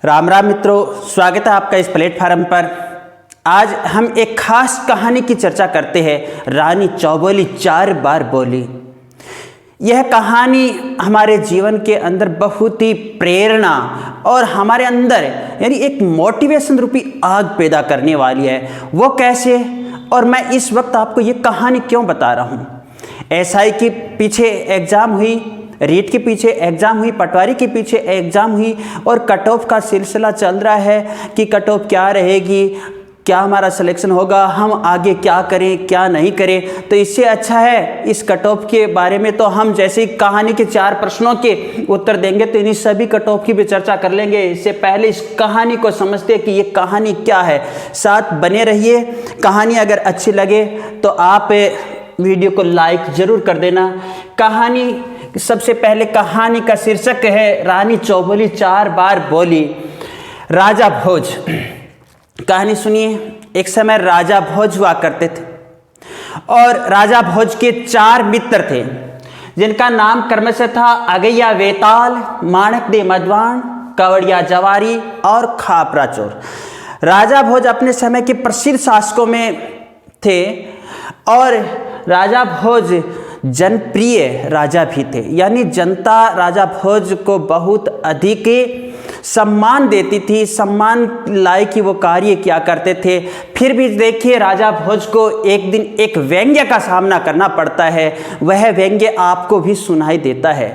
राम राम मित्रों, स्वागत है आपका इस प्लेटफार्म पर। आज हम एक खास कहानी की चर्चा करते हैं। रानी चौबोली 4 बार बोली। यह कहानी हमारे जीवन के अंदर बहुत ही प्रेरणा और हमारे अंदर यानी एक मोटिवेशन रूपी आग पैदा करने वाली है। वो कैसे, और मैं इस वक्त आपको ये कहानी क्यों बता रहा हूँ। एसआई के पीछे एग्ज़ाम हुई, रीट के पीछे एग्ज़ाम हुई, पटवारी के पीछे एग्ज़ाम हुई और कट ऑफ का सिलसिला चल रहा है कि कट ऑफ क्या रहेगी, क्या हमारा सिलेक्शन होगा, हम आगे क्या करें क्या नहीं करें। तो इससे अच्छा है इस कट ऑफ के बारे में तो हम जैसे ही कहानी के 4 प्रश्नों के उत्तर देंगे तो इन्हीं सभी कट ऑफ की भी चर्चा कर लेंगे। इससे पहले इस कहानी को समझते हैं कि ये कहानी क्या है। साथ बने रहिए। कहानी अगर अच्छी लगे तो आप वीडियो को लाइक ज़रूर कर देना। कहानी सबसे पहले कहानी का शीर्षक है रानी चौबोली 4 बार बोली। राजा भोज। कहानी सुनिए। एक समय राजा भोज हुआ करते थे और राजा भोज के 4 मित्र थे जिनका नाम क्रमशः था अगैया वेताल, माणक दे मधवान, कवड़िया जवारी और खापरा चोर। राजा भोज अपने समय के प्रसिद्ध शासकों में थे और राजा भोज जनप्रिय राजा भी थे, यानी जनता राजा भोज को बहुत अधिक सम्मान देती थी, सम्मान लायक ही वो कार्य किया करते थे। फिर भी देखिए राजा भोज को एक दिन एक व्यंग्य का सामना करना पड़ता है। वह व्यंग्य आपको भी सुनाई देता है।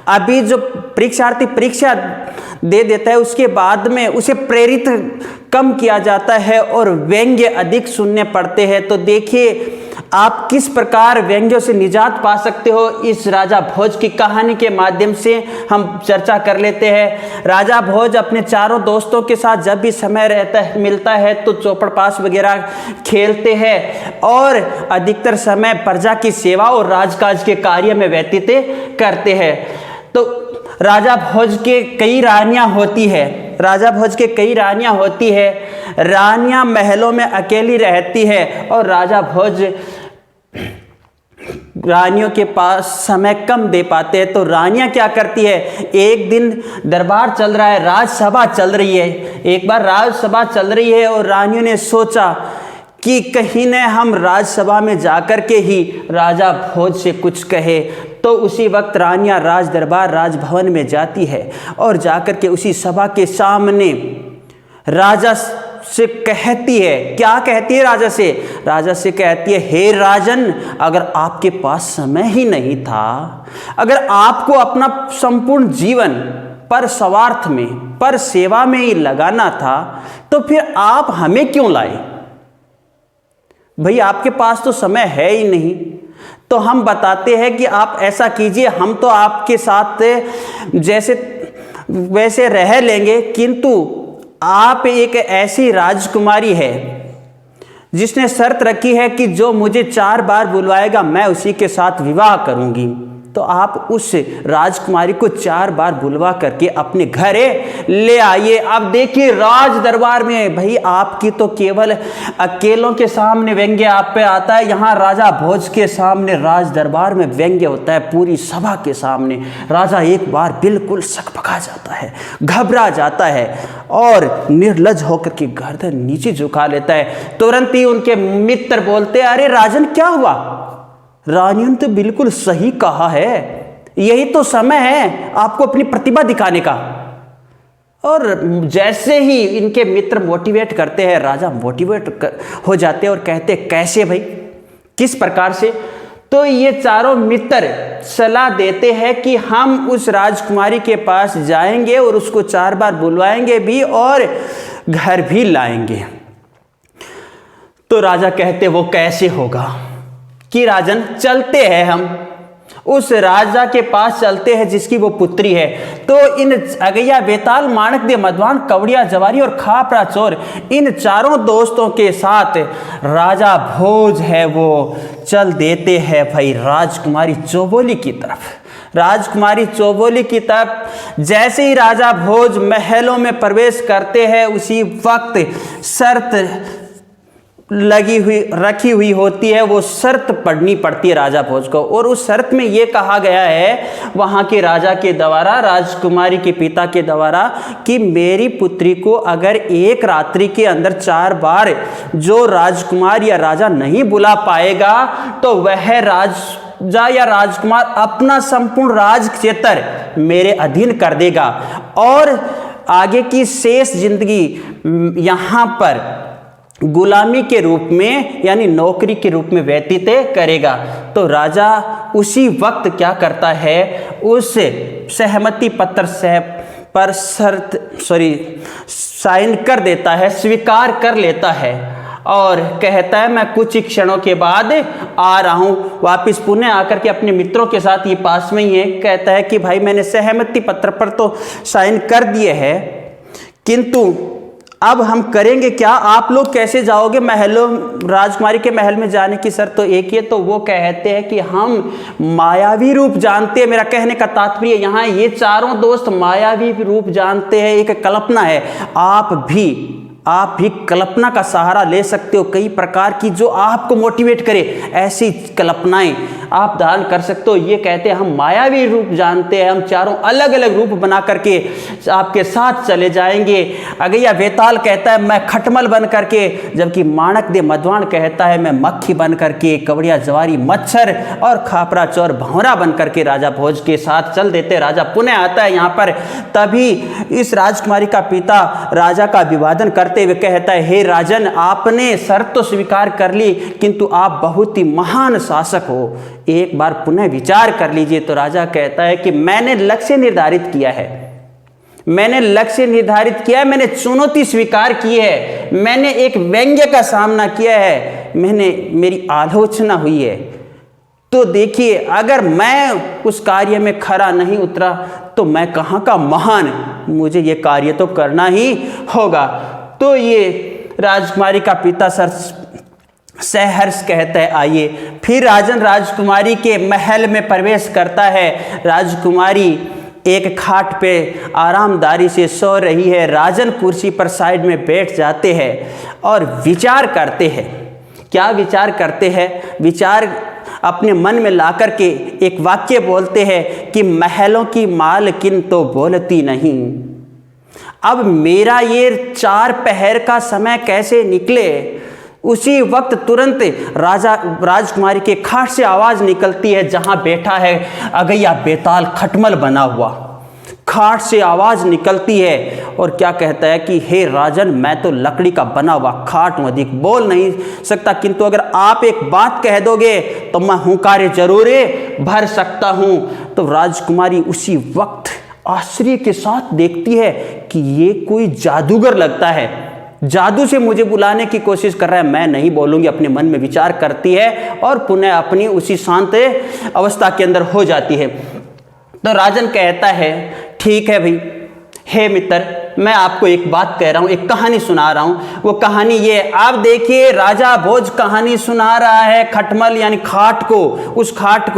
अभी जो परीक्षार्थी परीक्षा दे देता है उसके बाद में उसे प्रेरित कम किया जाता है और व्यंग्य अधिक सुनने पड़ते हैं। तो देखिए आप किस प्रकार व्यंग्यों से निजात पा सकते हो, इस राजा भोज की कहानी के माध्यम से हम चर्चा कर लेते हैं। राजा भोज अपने चारों दोस्तों के साथ जब भी समय रहता है मिलता है तो चौपड़पास वगैरह खेलते हैं और अधिकतर समय प्रजा की सेवा और राजकाज के कार्य में व्यतीत करते हैं। तो राजा भोज के कई रानियां होती है। राजा भोज के कई रानियां होती है। रानियां महलों में अकेली रहती है और राजा भोज रानियों के पास समय कम दे पाते हैं। तो रानियां क्या करती है, एक दिन दरबार चल रहा है, राजसभा चल रही है। एक बार राजसभा चल रही है और रानियों ने सोचा कि कहीं न हम राजसभा में जाकर के ही राजा भोज से कुछ कहे। तो उसी वक्त रानियां राज दरबार राजभवन में जाती है और जाकर के उसी सभा के सामने राजा से कहती है। क्या कहती है राजा से? राजा से कहती है, हे राजन, अगर आपके पास समय ही नहीं था, अगर आपको अपना संपूर्ण जीवन पर स्वार्थ में, पर सेवा में ही लगाना था, तो फिर आप हमें क्यों लाए? भाई आपके पास तो समय है ही नहीं। तो हम बताते हैं कि आप ऐसा कीजिए, हम तो आपके साथ जैसे वैसे रह लेंगे, किंतु आप एक ऐसी राजकुमारी है जिसने शर्त रखी है कि जो मुझे 4 बार बुलवाएगा मैं उसी के साथ विवाह करूंगी। तो आप उस राजकुमारी को 4 बार बुलवा करके अपने घर ले आइए। अब देखिए राज दरबार में भाई आपकी तो केवल अकेलों के सामने व्यंग्य आप पे आता है, यहाँ राजा भोज के सामने राज दरबार में व्यंग्य होता है पूरी सभा के सामने। राजा एक बार बिल्कुल सकपका जाता है, घबरा जाता है और निर्लज होकर के गर्दन नीचे झुका लेता है। तुरंत ही उनके मित्र बोलते, अरे राजन क्या हुआ? रानियों ने तो बिल्कुल सही कहा है, यही तो समय है आपको अपनी प्रतिभा दिखाने का। और जैसे ही इनके मित्र मोटिवेट करते हैं, राजा मोटिवेट हो जाते हैं और कहते हैं, कैसे भाई, किस प्रकार से? तो ये चारों मित्र सलाह देते हैं कि हम उस राजकुमारी के पास जाएंगे और उसको 4 बार बुलवाएंगे भी और घर भी लाएंगे। तो राजा कहते, वो कैसे होगा? कि राजन चलते हैं, हम उस राजा के पास चलते हैं जिसकी वो पुत्री है। तो इन अगैया बेताल, माणक दे मधवान, कवड़िया जवारी और खापरा चोर, इन चारों दोस्तों के साथ राजा भोज है वो चल देते हैं भाई राजकुमारी चौबोली की तरफ। राजकुमारी चौबोली की तरफ जैसे ही राजा भोज महलों में प्रवेश करते हैं उसी वक्त शर्त रखी हुई होती है, वो शर्त पढ़नी पड़ती है राजा भोज को। और उस शर्त में ये कहा गया है वहाँ के राजा के द्वारा, राजकुमारी के पिता के द्वारा, कि मेरी पुत्री को अगर एक रात्रि के अंदर 4 बार जो राजकुमार या राजा नहीं बुला पाएगा तो वह राजा या राजकुमार अपना संपूर्ण राज क्षेत्र मेरे अधीन कर देगा और आगे की शेष जिंदगी यहाँ पर गुलामी के रूप में यानी नौकरी के रूप में व्यतीत करेगा। तो राजा उसी वक्त क्या करता है, उस सहमति पत्र पर साइन कर देता है, स्वीकार कर लेता है और कहता है मैं कुछ ही क्षणों के बाद आ रहा हूँ वापिस। पुणे आकर के अपने मित्रों के साथ, ये पास में ही है, कहता है कि भाई मैंने सहमति पत्र पर तो साइन कर दिए है, किंतु अब हम करेंगे क्या, आप लोग कैसे जाओगे महलों, राजकुमारी के महल में जाने की शर्त तो एक ही है। तो वो कहते हैं कि हम मायावी रूप जानते हैं। मेरा कहने का तात्पर्य यहाँ ये चारों दोस्त मायावी रूप जानते हैं, एक कल्पना है। आप भी कल्पना का सहारा ले सकते हो, कई प्रकार की जो आपको मोटिवेट करे ऐसी कल्पनाएं आप धारण कर सकते हो। ये कहते हैं हम मायावी रूप जानते हैं, हम चारों अलग अलग रूप बना करके आपके साथ चले जाएंगे। अगैया वेताल कहता है मैं खटमल बन करके, जबकि माणक दे मधवान कहता है मैं मक्खी बन करके, कवड़िया जवारी मच्छर और खापरा चोर भंवरा बन करके राजा भोज के साथ चल देते। राजा पुणे आता है यहाँ पर, तभी इस राजकुमारी का पिता राजा का अभिवादन करते हुए कहता है हे राजन, आपने शर्त तो स्वीकार कर ली, किंतु आप बहुत ही महान शासक हो, एक बार पुनः विचार कर लीजिए। तो राजा कहता है कि मैंने लक्ष्य निर्धारित किया है, मैंने चुनौती स्वीकार की है, मैंने एक व्यंग्य का सामना किया है, मेरी आलोचना हुई है। तो देखिए अगर मैं उस कार्य में खरा नहीं उतरा तो मैं कहाँ का महान, मुझे ये कार्य तो करना ही होगा। तो ये राजकुमारी का पिता सहर्ष कहता है आइए। फिर राजन राजकुमारी के महल में प्रवेश करता है। राजकुमारी एक खाट पे आरामदारी से सो रही है। राजन कुर्सी पर साइड में बैठ जाते हैं और विचार करते हैं। क्या विचार करते हैं? विचार अपने मन में ला कर के एक वाक्य बोलते हैं कि महलों की मालकिन तो बोलती नहीं, अब मेरा ये 4 पहर का समय कैसे निकले। उसी वक्त तुरंत राजकुमारी के खाट से आवाज निकलती है, जहां बैठा है अगैया बेताल खटमल बना हुआ, खाट से आवाज निकलती है और क्या कहता है कि हे राजन, मैं तो लकड़ी का बना हुआ खाट हूं, अधिक बोल नहीं सकता, किंतु अगर आप एक बात कह दोगे तो मैं हुंकारे जरूर भर सकता हूं। तो राजकुमारी उसी वक्त आश्चर्य के साथ देखती है कि ये कोई जादूगर लगता है, जादू से मुझे बुलाने की कोशिश कर रहा है, मैं नहीं बोलूंगी, अपने मन में विचार करती है और पुनः अपनी उसी शांत अवस्था के अंदर हो जाती है। तो राजन कहता है ठीक है भाई, हे मित्र, मैं आपको एक बात कह रहा हूं, एक कहानी सुना रहा हूं। वो कहानी ये, आप देखिए राजा भोज कहानी सुना रहा है खटमल यानी खाट को, उस खाट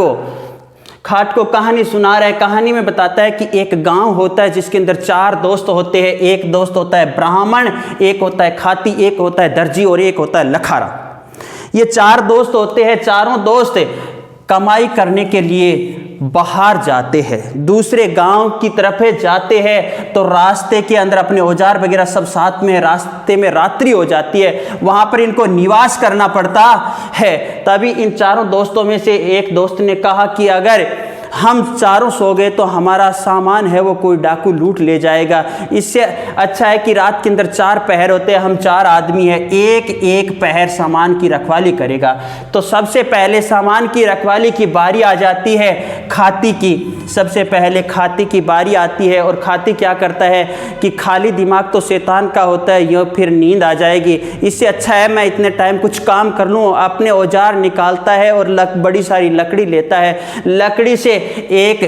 को कहानी सुना रहा है। कहानी में बताता है कि एक गांव होता है जिसके अंदर 4 दोस्त होते हैं। एक दोस्त होता है ब्राह्मण, एक होता है खाती, एक होता है दर्जी और एक होता है लखारा। ये 4 दोस्त होते हैं। चारों दोस्त कमाई करने के लिए बाहर जाते हैं, दूसरे गांव की तरफ जाते हैं। तो रास्ते के अंदर अपने औजार वगैरह सब साथ में, रास्ते में रात्रि हो जाती है, वहां पर इनको निवास करना पड़ता है। तभी इन 4 दोस्तों में से एक दोस्त ने कहा कि अगर हम चारों सो गए तो हमारा सामान है वो कोई डाकू लूट ले जाएगा, इससे अच्छा है कि रात के अंदर 4 पहर होते हैं, हम 4 आदमी हैं, एक पहर सामान की रखवाली करेगा। तो सबसे पहले सामान की रखवाली की बारी आ जाती है खाती की। सबसे पहले खाती की बारी आती है और खाती क्या करता है कि खाली दिमाग तो शैतान का होता है, यो फिर नींद आ जाएगी, इससे अच्छा है मैं इतने टाइम कुछ काम कर लूँ। अपने औजार निकालता है और बड़ी सारी लकड़ी लेता है। लकड़ी से एक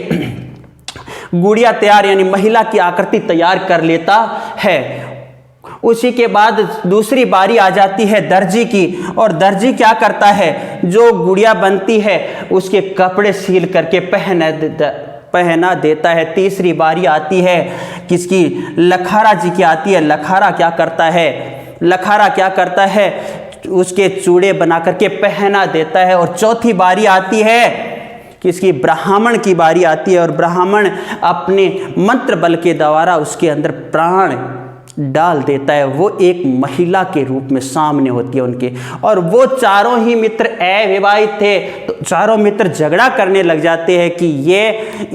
गुड़िया तैयार यानी महिला की आकृति तैयार कर लेता है। उसी के बाद दूसरी बारी आ जाती है दर्जी की, और दर्जी क्या करता है, जो गुड़िया बनती है उसके कपड़े सील करके पहना देता है। तीसरी बारी आती है किसकी, लखारा जी की आती है। लखारा क्या करता है, उसके चूड़े बना करके पहना देता है। और चौथी बारी आती है किसकी? ब्राह्मण की बारी आती है और ब्राह्मण अपने मंत्र बल के द्वारा उसके अंदर प्राण डाल देता है। वो एक महिला के रूप में सामने होती है उनके, और वो चारों ही मित्र अविवाहित थे। तो चारों मित्र झगड़ा करने लग जाते हैं कि ये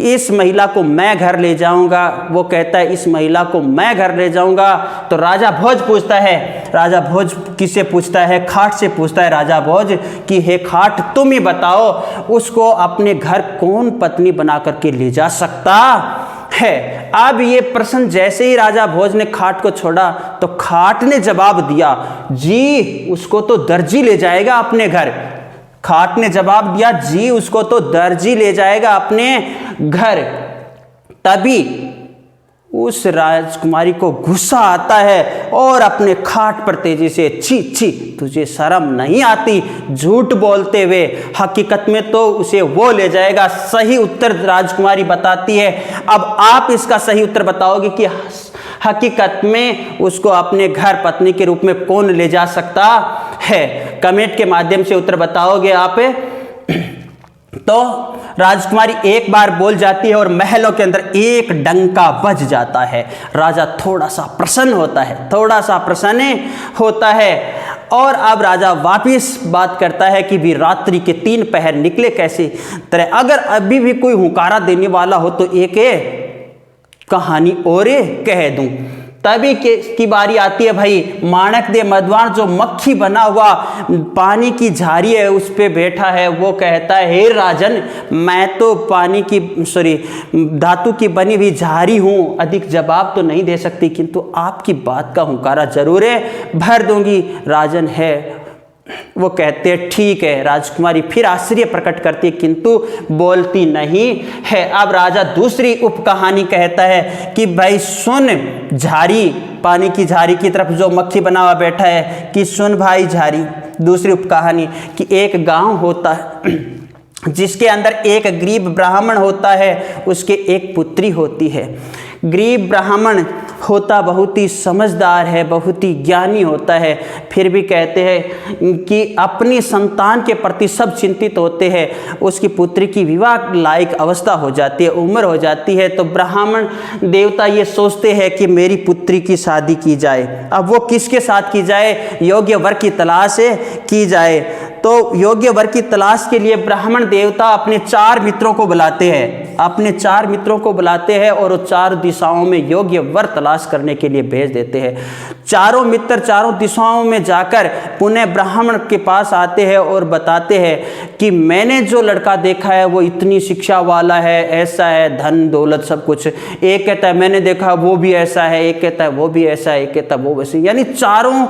इस महिला को मैं घर ले जाऊंगा, वो कहता है इस महिला को मैं घर ले जाऊंगा। तो राजा भोज पूछता है, राजा भोज किससे पूछता है? खाट से पूछता है राजा भोज कि हे खाट, तुम ही बताओ उसको अपने घर कौन पत्नी बना करके ले जा सकता है। अब ये प्रश्न जैसे ही राजा भोज ने खाट को छोड़ा तो खाट ने जवाब दिया, जी उसको तो दर्जी ले जाएगा अपने घर। खाट ने जवाब दिया, जी उसको तो दर्जी ले जाएगा अपने घर। तभी उस राजकुमारी को गुस्सा आता है और अपने खाट पर तेजी से, छी छी तुझे शर्म नहीं आती झूठ बोलते हुए, हकीकत में तो उसे वो ले जाएगा। सही उत्तर राजकुमारी बताती है। अब आप इसका सही उत्तर बताओगे कि हकीकत में उसको अपने घर पत्नी के रूप में कौन ले जा सकता है? कमेंट के माध्यम से उत्तर बताओगे आप। तो राजकुमारी एक बार बोल जाती है और महलों के अंदर एक डंका बज जाता है। राजा थोड़ा सा प्रसन्न होता है और अब राजा वापिस बात करता है कि भी रात्रि के 3 पहर निकले कैसे तरह। अगर अभी भी कोई हुंकारा देने वाला हो तो एक कहानी और कह दूं। तभी की बारी आती है भाई माणक दे मधवान, जो मक्खी बना हुआ पानी की झारी है उस पे बैठा है। वो कहता है, हे राजन, मैं तो धातु की बनी हुई झारी हूँ, अधिक जवाब तो नहीं दे सकती, किंतु आपकी बात का हुंकारा जरूर भर दूंगी। राजन है वो कहते हैं ठीक है। राजकुमारी फिर आश्चर्य प्रकट करती है किंतु बोलती नहीं है। अब राजा दूसरी उप कहानी कहता है कि भाई सुन झारी, पानी की झारी की तरफ जो मक्खी बना हुआ बैठा है, कि सुन भाई झारी। दूसरी उप कहानी कि एक गांव होता है जिसके अंदर एक गरीब ब्राह्मण होता है, उसके एक पुत्री होती है। गरीब ब्राह्मण होता बहुत ही समझदार है, बहुत ही ज्ञानी होता है, फिर भी कहते हैं कि अपनी संतान के प्रति सब चिंतित होते हैं। उसकी पुत्री की विवाह लायक अवस्था हो जाती है, उम्र हो जाती है, तो ब्राह्मण देवता ये सोचते हैं कि मेरी पुत्री की शादी की जाए। अब वो किसके साथ की जाए? योग्य वर की तलाश की जाए। तो योग्य वर की तलाश के लिए ब्राह्मण देवता अपने 4 मित्रों को बुलाते हैं और 4 दिशाओं में योग्य वर तलाश करने के लिए भेज देते हैं। चारों मित्र चारों दिशाओं में जाकर पुनः ब्राह्मण के पास आते हैं और बताते हैं कि मैंने जो लड़का देखा है वो इतनी शिक्षा वाला है, ऐसा है, धन दौलत सब कुछ। एक कहता है मैंने देखा वो भी ऐसा है, एक कहता है वो भी ऐसा है, एक कहता है वो वैसे। यानी चारों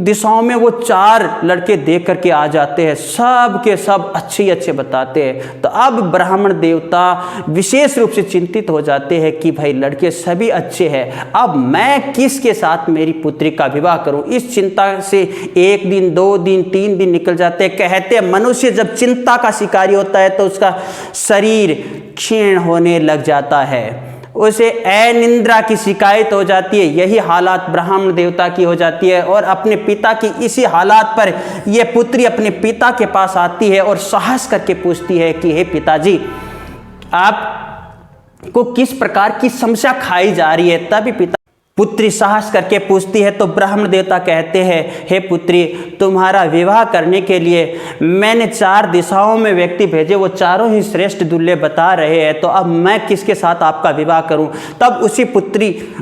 दिशाओं में वो 4 लड़के देख करके आ जाते हैं, सब के सब अच्छे बताते हैं। तो अब ब्राह्मण देवता विशेष रूप से चिंतित हो जाते हैं कि भाई लड़के सभी अच्छे हैं, अब मैं किसके साथ मेरी पुत्री का विवाह करूं। इस चिंता से 1 दिन 2 दिन 3 दिन निकल जाते हैं। कहते हैं मनुष्य जब चिंता का शिकारी होता है तो उसका शरीर क्षीण होने लग जाता है, उसे अनिद्रा की शिकायत हो जाती है। यही हालात ब्राह्मण देवता की हो जाती है और अपने पिता की इसी हालात पर यह पुत्री अपने पिता के पास आती है और साहस करके पूछती है कि हे पिताजी, आपको किस प्रकार की समस्या खाई जा रही है। तभी पिता पुत्री साहस करके पूछती है तो ब्राह्मण देवता कहते हैं, हे पुत्री, तुम्हारा विवाह करने के लिए मैंने 4 दिशाओं में व्यक्ति भेजे, वो चारों ही श्रेष्ठ दूल्हे बता रहे हैं, तो अब मैं किसके साथ आपका विवाह करूं। तब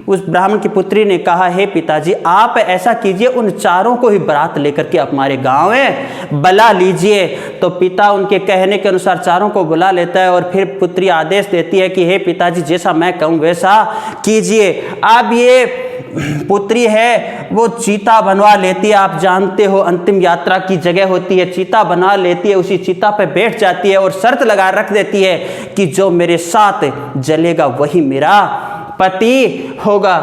उस ब्राह्मण की पुत्री ने कहा, हे पिताजी, आप ऐसा कीजिए, उन चारों को ही बारात लेकर के हमारे गाँव में बुला लीजिए। तो पिता उनके कहने के अनुसार चारों को बुला लेता है और फिर पुत्री आदेश देती है कि हे पिताजी, जैसा मैं कहूँ वैसा कीजिए। अब ये पुत्री है वो चीता बनवा लेती है। आप जानते हो अंतिम यात्रा की जगह होती है, चीता बना लेती है, उसी चीता पे बैठ जाती है और शर्त लगा रख देती है कि जो मेरे साथ जलेगा वही मेरा पति होगा।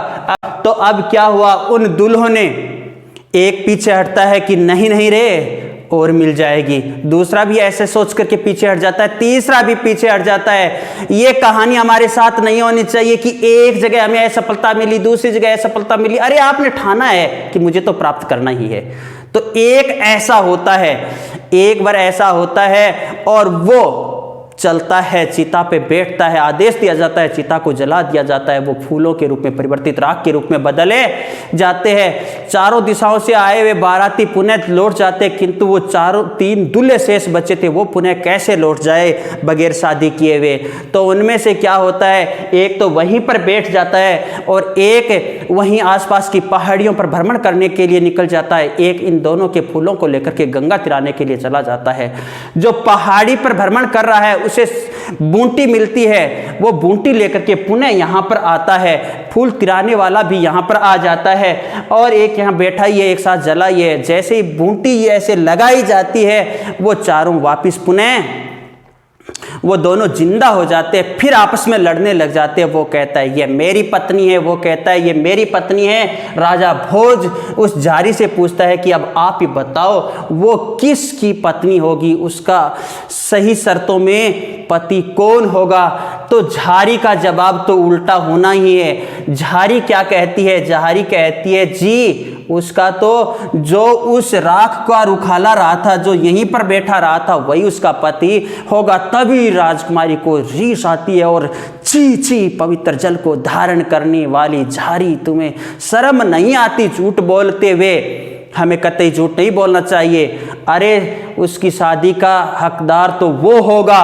तो अब क्या हुआ, उन दुल्हों ने एक पीछे हटता है कि नहीं रे, और मिल जाएगी। दूसरा भी ऐसे सोच करके पीछे हट जाता है, तीसरा भी पीछे हट जाता है। ये कहानी हमारे साथ नहीं होनी चाहिए कि एक जगह हमें असफलता मिली, दूसरी जगह असफलता मिली, अरे आपने ठाना है कि मुझे तो प्राप्त करना ही है। तो एक ऐसा होता है, एक बार ऐसा होता है और वो चलता है, चिता पे बैठता है, आदेश दिया जाता है, चिता को जला दिया जाता है, वो फूलों के रूप में परिवर्तित, राख के रूप में बदले जाते हैं। चारों दिशाओं से आए हुए बाराती पुनः लौट जाते, किंतु वो चारों 3 दूल्हे शेष बचे थे, वो पुनः कैसे लौट जाए बगैर शादी किए हुए। तो उनमें से क्या होता है, एक तो वहीं पर बैठ जाता है और एक वहीं आसपास की पहाड़ियों पर भ्रमण करने के लिए निकल जाता है। एक इन दोनों के फूलों को लेकर के गंगा तिराने के लिए चला जाता है। जो पहाड़ी पर भ्रमण कर रहा है उसे बूंटी मिलती है, वो बूंटी लेकर के पुनः यहाँ पर आता है। फूल तिराने वाला भी यहाँ पर आ जाता है और एक यहाँ बैठा ही है, एक साथ जला ही है। जैसे ही बूंटी ऐसे लगाई जाती है, वो चारों वापिस पुनः वो दोनों जिंदा हो जाते हैं, फिर आपस में लड़ने लग जाते हैं। वो कहता है ये मेरी पत्नी है, वो कहता है ये मेरी पत्नी है। राजा भोज उस झारी से पूछता है कि अब आप ही बताओ वो किसकी पत्नी होगी, उसका सही शर्तों में पति कौन होगा। तो झारी का जवाब तो उल्टा होना ही है। झारी क्या कहती है, झारी कहती है जी उसका तो जो उस राख का रुखाला रहा था, जो यहीं पर बैठा रहा था, वही उसका पति होगा। तभी राजकुमारी को रीस आती है और छी छी पवित्र जल को धारण करने वाली झारी, तुम्हें शर्म नहीं आती झूठ बोलते हुए? हमें कतई झूठ नहीं बोलना चाहिए। अरे उसकी शादी का हकदार तो वो होगा।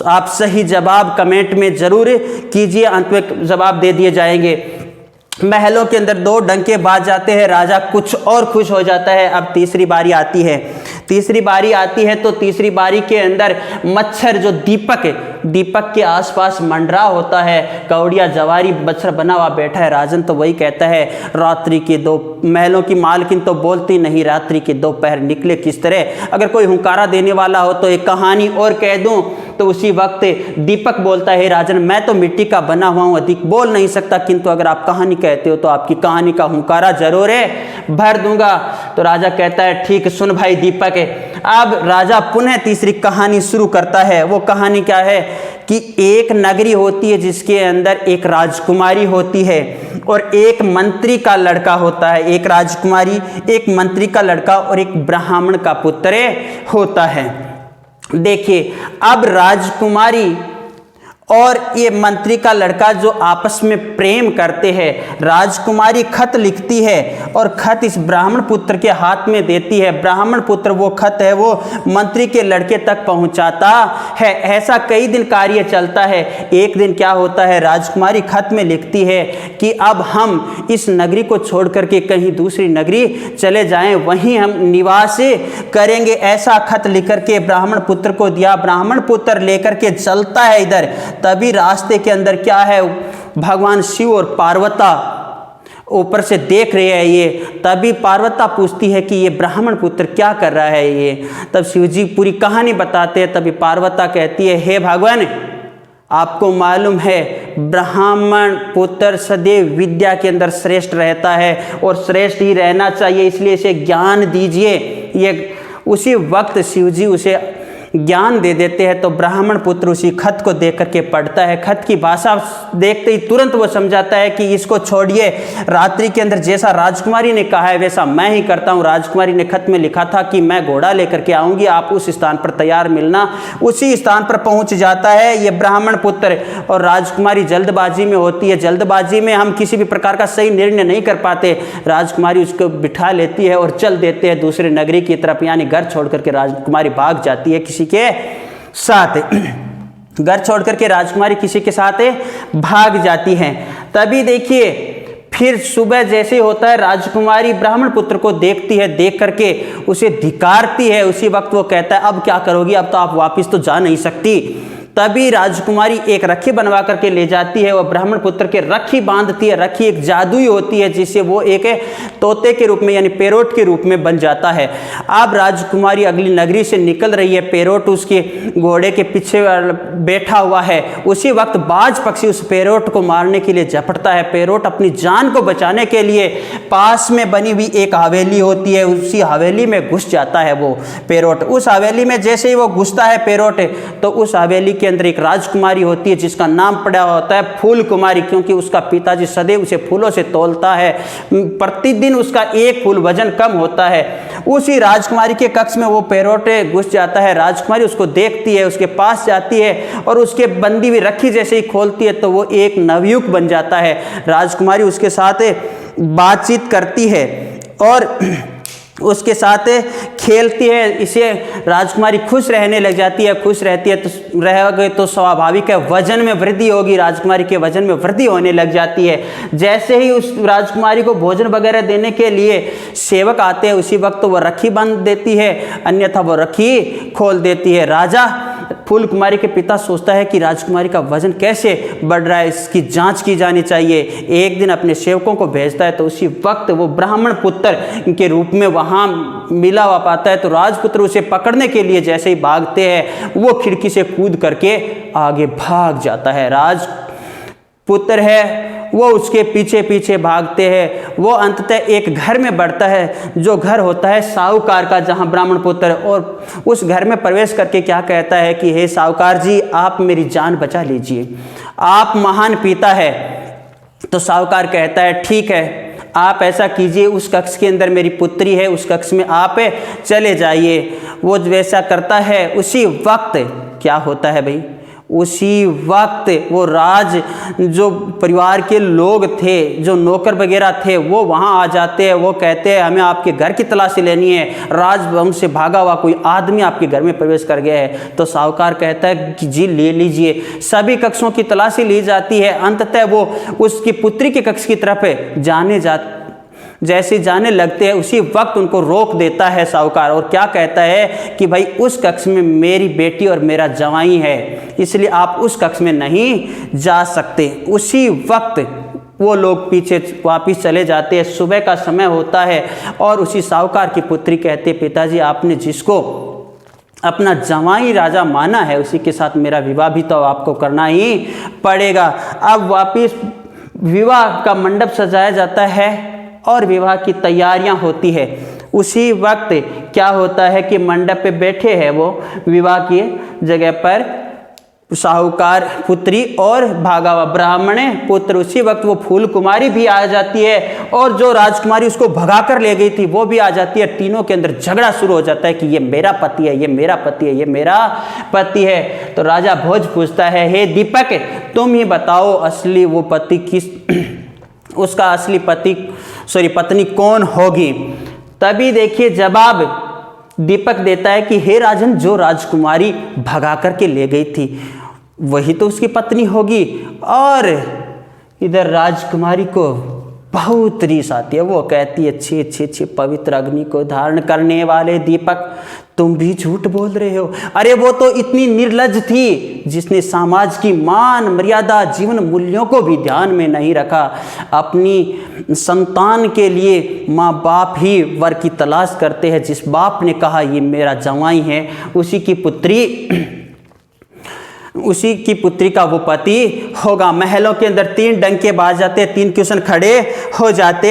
आप सही जवाब कमेंट में जरूर कीजिए, अंत में जवाब दे दिए जाएंगे। महलों के अंदर 2 डंके बाज जाते हैं, राजा कुछ और खुश हो जाता है। अब तीसरी बारी आती है, तीसरी बारी आती है तो तीसरी बारी के अंदर मच्छर जो दीपक के आसपास मंडरा होता है, कौड़िया जवारी मच्छर बना हुआ बैठा है। राजन तो वही कहता है रात्रि के 2 महलों की मालकिन तो बोलती नहीं, रात्रि के 2 पहर निकले किस तरह। अगर कोई हुंकारा देने वाला हो तो एक कहानी और कह दूं। तो उसी वक्त दीपक बोलता है राजन मैं तो मिट्टी का बना हुआ हूँ, अधिक बोल नहीं सकता, किंतु अगर आप कहानी कहते हो तो आपकी कहानी का हुंकारा जरूर है भर दूंगा। तो राजा कहता है ठीक सुन भाई दीपक। अब राजा पुनः तीसरी कहानी शुरू करता है। वो कहानी क्या है कि एक नगरी होती है जिसके अंदर एक राजकुमारी होती है और एक मंत्री का लड़का होता है। एक राजकुमारी, एक मंत्री का लड़का और एक ब्राह्मण का पुत्र होता है। देखिए अब राजकुमारी और ये मंत्री का लड़का जो आपस में प्रेम करते हैं, राजकुमारी खत लिखती है और खत इस ब्राह्मण पुत्र के हाथ में देती है। ब्राह्मण पुत्र वो खत है वो मंत्री के लड़के तक पहुंचाता है। ऐसा कई दिन कार्य चलता है। एक दिन क्या होता है, राजकुमारी खत में लिखती है कि अब हम इस नगरी को छोड़ करके कहीं दूसरी नगरी चले जाएं, वहीं हम निवास करेंगे। ऐसा खत लिख करके ब्राह्मण पुत्र को दिया। ब्राह्मण पुत्र लेकर के चलता है इधर। तभी रास्ते के अंदर क्या है, भगवान शिव और पार्वता ऊपर से देख रहे हैं ये। तभी पार्वता पूछती है कि ये ब्राह्मण पुत्र क्या कर रहा है ये। तब शिव जी पूरी कहानी बताते हैं। तभी पार्वता कहती है हे भगवान आपको मालूम है ब्राह्मण पुत्र सदैव विद्या के अंदर श्रेष्ठ रहता है और श्रेष्ठ ही रहना चाहिए, इसलिए इसे ज्ञान दीजिए। ये उसी वक्त शिव जी उसे ज्ञान दे देते हैं। तो ब्राह्मण पुत्र उसी खत को देख करके पढ़ता है। खत की भाषा देखते ही तुरंत वो समझाता है कि इसको छोड़िए, रात्रि के अंदर जैसा राजकुमारी ने कहा है वैसा मैं ही करता हूँ। राजकुमारी ने खत में लिखा था कि मैं घोड़ा लेकर के आऊँगी, आप उस स्थान पर तैयार मिलना। उसी स्थान पर पहुँच जाता है ये ब्राह्मण पुत्र और राजकुमारी जल्दबाजी में होती है। जल्दबाजी में हम किसी भी प्रकार का सही निर्णय नहीं कर पाते। राजकुमारी उसको बिठा लेती है और चल देते हैं दूसरे नगरी की तरफ, यानी घर छोड़ करके राजकुमारी भाग जाती है किसी के साथ। घर छोड़ करके राजकुमारी किसी के साथ भाग जाती हैं। तभी देखिए फिर सुबह जैसे होता है, राजकुमारी ब्राह्मण पुत्र को देखती है, देख करके उसे धिकारती है। उसी वक्त वो कहता है अब क्या करोगी, अब तो आप वापस तो जा नहीं सकती, तभी राजकुमारी एक रखी बनवा करके ले जाती है, वह ब्राह्मण पुत्र के रखी बांधती है। रखी एक जादुई होती है जिससे वो एक तोते के रूप में यानी पैरोट के रूप में बन जाता है। अब राजकुमारी अगली नगरी से निकल रही है, पैरोट उसके घोड़े के पीछे बैठा हुआ है। उसी वक्त बाज पक्षी उस पैरोट को मारने के लिए झपटता है। पैरोट अपनी जान को बचाने के लिए पास में बनी हुई एक हवेली होती है, उसी हवेली में घुस जाता है वो पैरोट। उस हवेली में जैसे ही वो घुसता है पैरोट, तो उस हवेली के अंदर एक राजकुमारी होती है जिसका नाम पड़ा होता है फूल कुमारी, क्योंकि उसका पिताजी सदैव उसे फूलों से तौलता है। प्रतिदिन उसका एक फूल वजन कम होता है। उसी राजकुमारी के कक्ष में वो पैरोट घुस जाता है। राजकुमारी उसको देखती है, उसके पास जाती है और उसके बंदी हुई रखी जैसे ही खोलती है तो वो एक नवयुवक बन जाता है। राजकुमारी उसके साथ बातचीत करती है और उसके साथ खेलती है। इसे राजकुमारी खुश रहने लग जाती है। खुश रहती है तो रह गए तो स्वाभाविक है वजन में वृद्धि होगी, राजकुमारी के वजन में वृद्धि होने लग जाती है। जैसे ही उस राजकुमारी को भोजन वगैरह देने के लिए सेवक आते हैं, उसी वक्त तो वह रखी बांध देती है, अन्यथा वो रखी खोल देती है। राजा फूल कुमारी के पिता सोचता है कि राजकुमारी का वजन कैसे बढ़ रहा है, इसकी जांच की जानी चाहिए। एक दिन अपने सेवकों को भेजता है तो उसी वक्त वो ब्राह्मण पुत्र के रूप में वहाँ मिला हुआ पाता है। तो राजपुत्र उसे पकड़ने के लिए जैसे ही भागते हैं, वो खिड़की से कूद करके आगे भाग जाता है। राजपुत्र है वो उसके पीछे पीछे भागते हैं। वो अंततः एक घर में बढ़ता है, जो घर होता है साहूकार का, जहां ब्राह्मण पुत्र, और उस घर में प्रवेश करके क्या कहता है कि हे साहूकार जी, आप मेरी जान बचा लीजिए, आप महान पिता है। तो साहूकार कहता है ठीक है, आप ऐसा कीजिए, उस कक्ष के अंदर मेरी पुत्री है, उस कक्ष में आप चले जाइए। वो वैसा करता है। उसी वक्त क्या होता है भाई, उसी वक्त वो जो परिवार के लोग थे, जो नौकर वगैरह थे, वो वहाँ आ जाते हैं। वो कहते हैं हमें आपके घर की तलाशी लेनी है, राजवंश से भागा हुआ कोई आदमी आपके घर में प्रवेश कर गया है। तो साहूकार कहता है कि जी ले लीजिए। सभी कक्षों की तलाशी ली जाती है। अंततः वो उसकी पुत्री के कक्ष की तरफ जैसे जाने लगते हैं, उसी वक्त उनको रोक देता है साहूकार और क्या कहता है कि भाई उस कक्ष में मेरी बेटी और मेरा जवाई है, इसलिए आप उस कक्ष में नहीं जा सकते। उसी वक्त वो लोग पीछे वापिस चले जाते हैं। सुबह का समय होता है और उसी साहूकार की पुत्री कहती है, पिताजी आपने जिसको अपना जवाई राजा माना है, उसी के साथ मेरा विवाह भी तो आपको करना ही पड़ेगा। अब वापिस विवाह का मंडप सजाया जाता है और विवाह की तैयारियां होती है। उसी वक्त क्या होता है कि मंडप पे बैठे हैं वो विवाह की जगह पर साहूकार पुत्री और भागा हुआ ब्राह्मण पुत्र। उसी वक्त वो फूल कुमारी भी आ जाती है और जो राजकुमारी उसको भगा कर ले गई थी वो भी आ जाती है। तीनों के अंदर झगड़ा शुरू हो जाता है कि ये मेरा पति है, ये मेरा पति है, ये मेरा पति है। तो राजा भोज पूछता है, हे दीपक, तुम ही बताओ असली वो पति किस उसका असली पत्नी कौन होगी। तभी देखिए जवाब दीपक देता है कि हे राजन, जो राजकुमारी भगा करके ले गई थी वही तो उसकी पत्नी होगी। और इधर राजकुमारी को बहुत रीस आती है। वो कहती है, छे छे छे पवित्र अग्नि को धारण करने वाले दीपक, तुम भी झूठ बोल रहे हो। अरे वो तो इतनी निर्लज्ज थी जिसने समाज की मान मर्यादा जीवन मूल्यों को भी ध्यान में नहीं रखा। अपनी संतान के लिए माँ बाप ही वर की तलाश करते हैं। जिस बाप ने कहा ये मेरा जवाई है, उसी की पुत्री का वो पति होगा। महलों के अंदर 3 डंके बाज जाते हैं, 3 क्वेश्चन खड़े हो जाते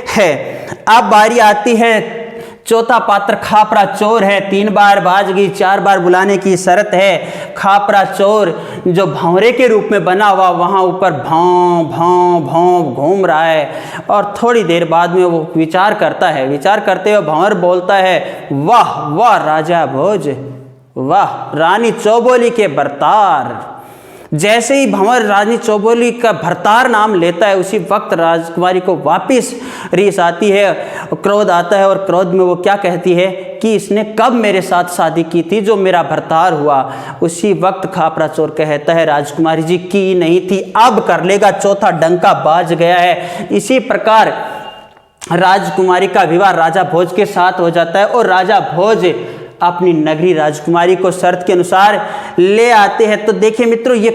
हैं। अब बारी आती है, चौथा पात्र खापरा चोर है। 3 बार बाज गई, 4 बार बुलाने की शर्त है। खापरा चोर जो भंवरे के रूप में बना हुआ वहाँ ऊपर भाव भाव भाव घूम रहा है और थोड़ी देर बाद में वो विचार करता है। विचार करते हुए भंवर बोलता है, वाह वाह राजा भोज, वाह रानी चौबोली के भरतार। जैसे ही भंवर रानी चौबोली का भरतार नाम लेता है, उसी वक्त राजकुमारी को वापिस रीस आती है, क्रोध आता है और क्रोध में वो क्या कहती है कि इसने कब मेरे साथ शादी की थी जो मेरा भरतार हुआ। उसी वक्त खापरा चोर कहता है, राजकुमारी जी की नहीं थी, अब कर लेगा, चौथा डंका बाज गया है। इसी प्रकार राजकुमारी का विवाह राजा भोज के साथ हो जाता है और राजा भोज अपनी नगरी राजकुमारी को शर्त के अनुसार ले आते हैं। तो देखिए मित्रों, ये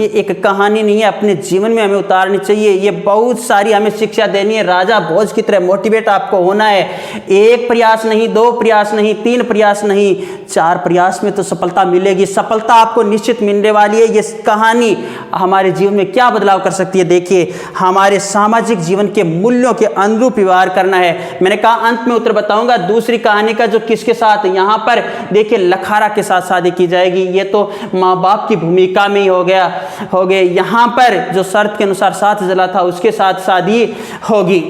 एक कहानी नहीं है, अपने जीवन में हमें उतारनी चाहिए। ये बहुत सारी हमें शिक्षा देनी है। राजा भोज की तरह मोटिवेट आपको होना है। एक प्रयास नहीं, 2 प्रयास नहीं, 3 प्रयास नहीं, 4 प्रयास में तो सफलता मिलेगी। सफलता आपको निश्चित मिलने वाली है। ये कहानी हमारे जीवन में क्या बदलाव कर सकती है? देखिए, हमारे सामाजिक जीवन के मूल्यों के अनुरूप व्यवहार करना है। मैंने कहा अंत में उत्तर बताऊंगा। दूसरी कहानी का जो किसके साथ, यहाँ पर देखिए लखारा के साथ शादी की जाएगी। ये तो माँ बाप की भूमिका में ही हो गए। यहाँ पर जो शर्त के अनुसार साथ जला था उसके साथ शादी होगी।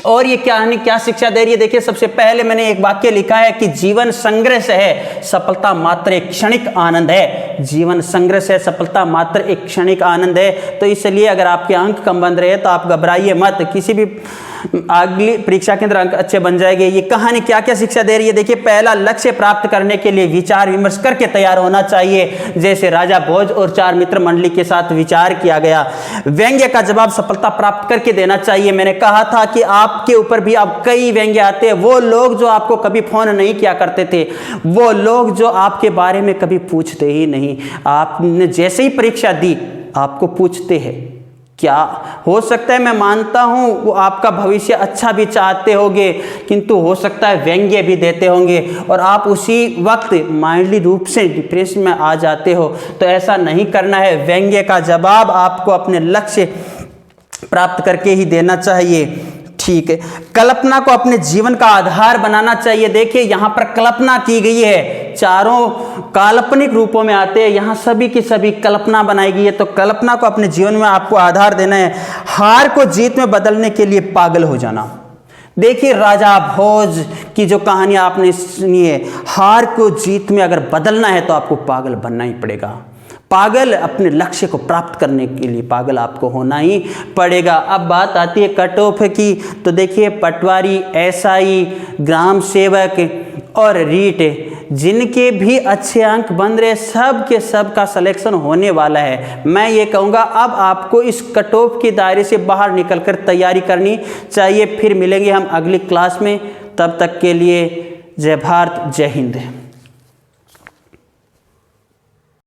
और ये कहानी क्या शिक्षा दे रही है? देखिए, सबसे पहले मैंने एक वाक्य लिखा है कि जीवन संघर्ष है, सफलता मात्र एक क्षणिक आनंद है। जीवन संघर्ष है, सफलता मात्र एक क्षणिक आनंद है। तो इसलिए अगर आपके अंक कम बन रहे हैं तो आप घबराइए मत, किसी भी अगली परीक्षा के अंदर अंक अच्छे बन जाएंगे। ये कहानी क्या क्या शिक्षा दे रही है? देखिए, पहला, लक्ष्य प्राप्त करने के लिए विचार विमर्श करके तैयार होना चाहिए। जैसे राजा भोज और 4 मित्र मंडली के साथ विचार किया गया। व्यंग्य का जवाब सफलता प्राप्त करके देना चाहिए। मैंने कहा था कि आपके ऊपर भी अब कई व्यंग्य आते हैं। वो लोग जो आपको कभी फोन नहीं किया करते थे, वो लोग जो आपके बारे में कभी पूछते ही नहीं, आपने जैसे ही परीक्षा दी आपको पूछते हैं। क्या हो सकता है, मैं मानता हूं वो आपका भविष्य अच्छा भी चाहते होंगे, किंतु हो सकता है व्यंग्य भी देते होंगे और आप उसी वक्त माइंडली रूप से डिप्रेशन में आ जाते हो। तो ऐसा नहीं करना है। व्यंग्य का जवाब आपको अपने लक्ष्य प्राप्त करके ही देना चाहिए। ठीक है, कल्पना को अपने जीवन का आधार बनाना चाहिए। देखिए, यहाँ पर कल्पना की गई है, चारों काल्पनिक रूपों में आते हैं, यहाँ सभी की सभी कल्पना बनाई गई है। तो कल्पना को अपने जीवन में आपको आधार देना है। हार को जीत में बदलने के लिए पागल हो जाना। देखिए, राजा भोज की जो कहानी आपने सुनी है, हार को जीत में अगर बदलना है तो आपको पागल बनना ही पड़ेगा। पागल अपने लक्ष्य को प्राप्त करने के लिए पागल आपको होना ही पड़ेगा। अब बात आती है कट ऑफ की। तो देखिए, पटवारी, एसआई, ग्राम सेवक और रीट, जिनके भी अच्छे अंक बन रहे, सब के सब का सिलेक्शन होने वाला है। मैं ये कहूँगा अब आपको इस कट ऑफ के दायरे से बाहर निकलकर तैयारी करनी चाहिए। फिर मिलेंगे हम अगली क्लास में। तब तक के लिए जय भारत, जय हिंद।